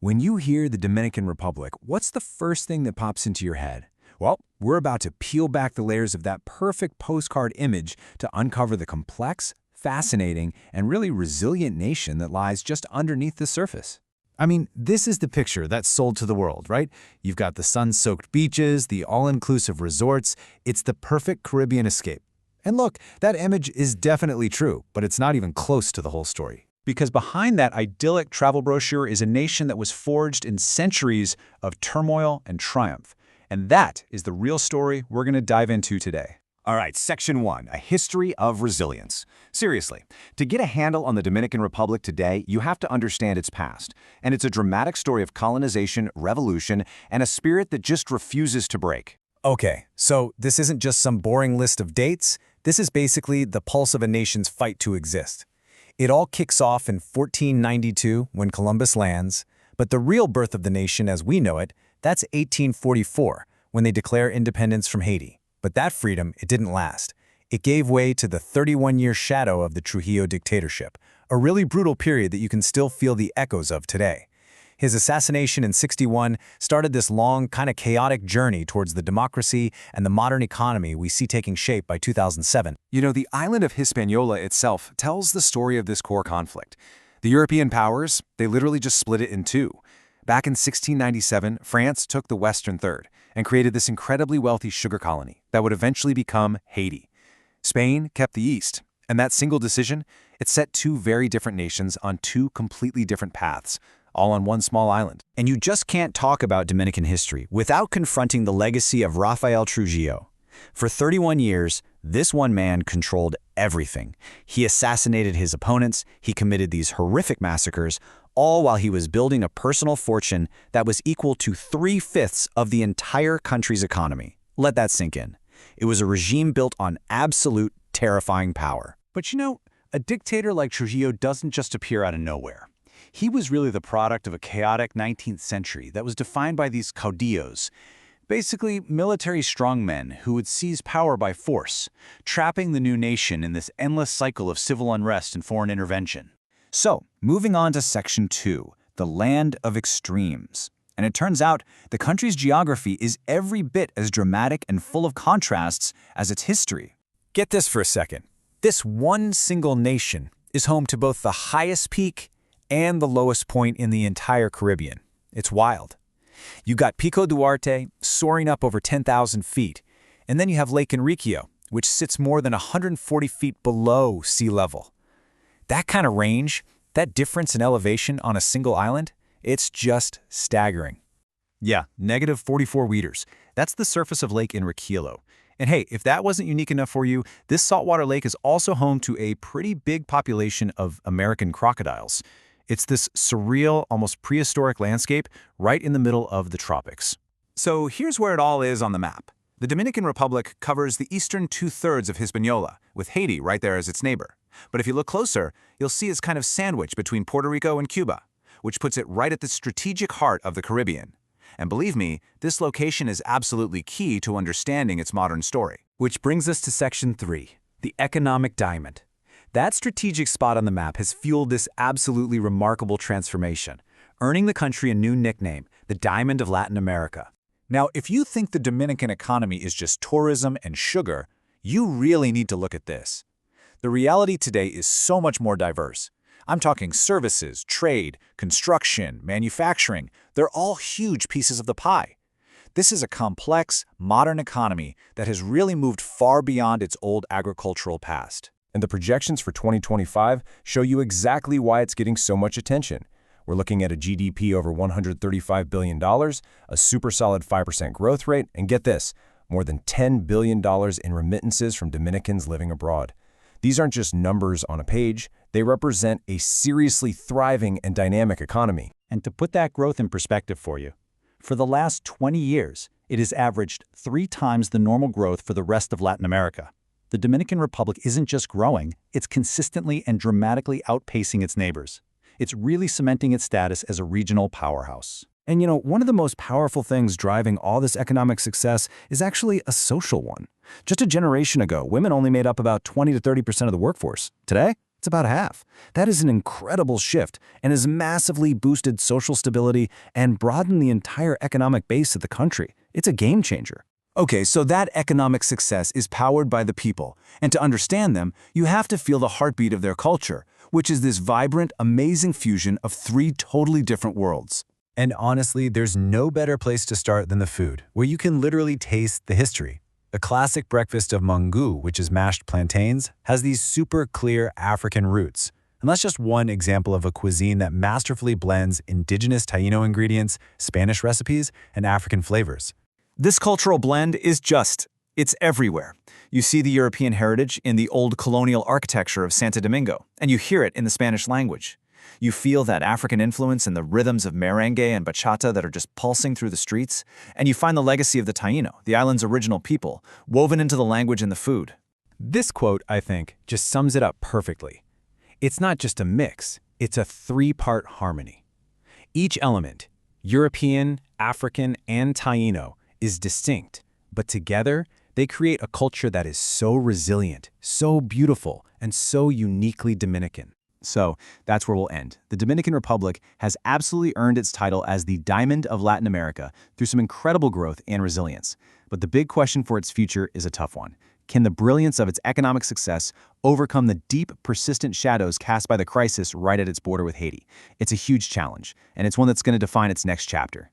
When you hear the Dominican Republic, what's the first thing that pops into your head? Well, we're about to peel back the layers of that perfect postcard image to uncover the complex, fascinating, and really resilient nation that lies just underneath the surface. I mean, this is the picture that's sold to the world, right? You've got the sun-soaked beaches, the all-inclusive resorts. It's the perfect Caribbean escape. And look, that image is definitely true, but it's not even close to the whole story. Because behind that idyllic travel brochure is a nation that was forged in centuries of turmoil and triumph. And that is the real story we're going to dive into today. All right, Section 1, a history of resilience. Seriously, to get a handle on the Dominican Republic today, you have to understand its past. And it's a dramatic story of colonization, revolution, and a spirit that just refuses to break. Okay, so this isn't just some boring list of dates. This is basically the pulse of a nation's fight to exist. It all kicks off in 1492 when Columbus lands, but the real birth of the nation as we know it, that's 1844 when they declare independence from Haiti. But that freedom, it didn't last. It gave way to the 31-year shadow of the Trujillo dictatorship, a really brutal period that you can still feel the echoes of today. His assassination in '61 started this long, kind of chaotic journey towards the democracy and the modern economy we see taking shape by 2007. You know, the island of Hispaniola itself tells the story of this core conflict. The European powers, they literally just split it in two. Back in 1697, France took the western third and created this incredibly wealthy sugar colony that would eventually become Haiti. Spain kept the east, and that single decision, it set two very different nations on two completely different paths, all on one small island. And you just can't talk about Dominican history without confronting the legacy of Rafael Trujillo. For 31 years, this one man controlled everything. He assassinated his opponents, he committed these horrific massacres, all while he was building a personal fortune that was equal to 3/5 of the entire country's economy. Let that sink in. It was a regime built on absolute, terrifying power. But you know, a dictator like Trujillo doesn't just appear out of nowhere. He was really the product of a chaotic 19th century that was defined by these caudillos, basically military strongmen who would seize power by force, trapping the new nation in this endless cycle of civil unrest and foreign intervention. So, moving on to Section 2, the land of extremes. And it turns out the country's geography is every bit as dramatic and full of contrasts as its history. Get this for a second. This one single nation is home to both the highest peak and the lowest point in the entire Caribbean. It's wild. You got Pico Duarte soaring up over 10,000 feet, and then you have Lake Enriquillo, which sits more than 140 feet below sea level. That kind of range, that difference in elevation on a single island, it's just staggering. Yeah, negative 44 meters. That's the surface of Lake Enriquillo. And hey, if that wasn't unique enough for you, this saltwater lake is also home to a pretty big population of American crocodiles. It's this surreal, almost prehistoric landscape right in the middle of the tropics. So here's where it all is on the map. The Dominican Republic covers the eastern 2/3 of Hispaniola, with Haiti right there as its neighbor. But if you look closer, you'll see it's kind of sandwiched between Puerto Rico and Cuba, which puts it right at the strategic heart of the Caribbean. And believe me, this location is absolutely key to understanding its modern story. Which brings us to Section 3, the economic diamond. That strategic spot on the map has fueled this absolutely remarkable transformation, earning the country a new nickname, the Diamond of Latin America. Now, if you think the Dominican economy is just tourism and sugar, you really need to look at this. The reality today is so much more diverse. I'm talking services, trade, construction, manufacturing. They're all huge pieces of the pie. This is a complex, modern economy that has really moved far beyond its old agricultural past. And the projections for 2025 show you exactly why it's getting so much attention. We're looking at a GDP over $135 billion, a super solid 5% growth rate, and get this, more than $10 billion in remittances from Dominicans living abroad. These aren't just numbers on a page, they represent a seriously thriving and dynamic economy. And to put that growth in perspective for you, for the last 20 years, it has averaged 3 times the normal growth for the rest of Latin America. The Dominican Republic isn't just growing, it's consistently and dramatically outpacing its neighbors. It's really cementing its status as a regional powerhouse. And you know, one of the most powerful things driving all this economic success is actually a social one. Just a generation ago, women only made up about 20 to 30% of the workforce. Today, It's about half. That is an incredible shift and has massively boosted social stability and broadened the entire economic base of the country. It's a game changer. Okay, so that economic success is powered by the people, and to understand them, you have to feel the heartbeat of their culture, which is this vibrant, amazing fusion of three totally different worlds. And honestly, there's no better place to start than the food, where you can literally taste the history. The classic breakfast of mangu, which is mashed plantains, has these super clear African roots. And that's just one example of a cuisine that masterfully blends indigenous Taino ingredients, Spanish recipes, and African flavors. This cultural blend is it's everywhere. You see the European heritage in the old colonial architecture of Santo Domingo, and you hear it in the Spanish language. You feel that African influence in the rhythms of merengue and bachata that are just pulsing through the streets, and you find the legacy of the Taino, the island's original people, woven into the language and the food. This quote, I think, just sums it up perfectly. It's not just a mix, it's a three-part harmony. Each element, European, African, and Taino, is distinct, but together, they create a culture that is so resilient, so beautiful, and so uniquely Dominican. So, that's where we'll end. The Dominican Republic has absolutely earned its title as the Diamond of Latin America through some incredible growth and resilience. But the big question for its future is a tough one. Can the brilliance of its economic success overcome the deep, persistent shadows cast by the crisis right at its border with Haiti? It's a huge challenge, and it's one that's going to define its next chapter.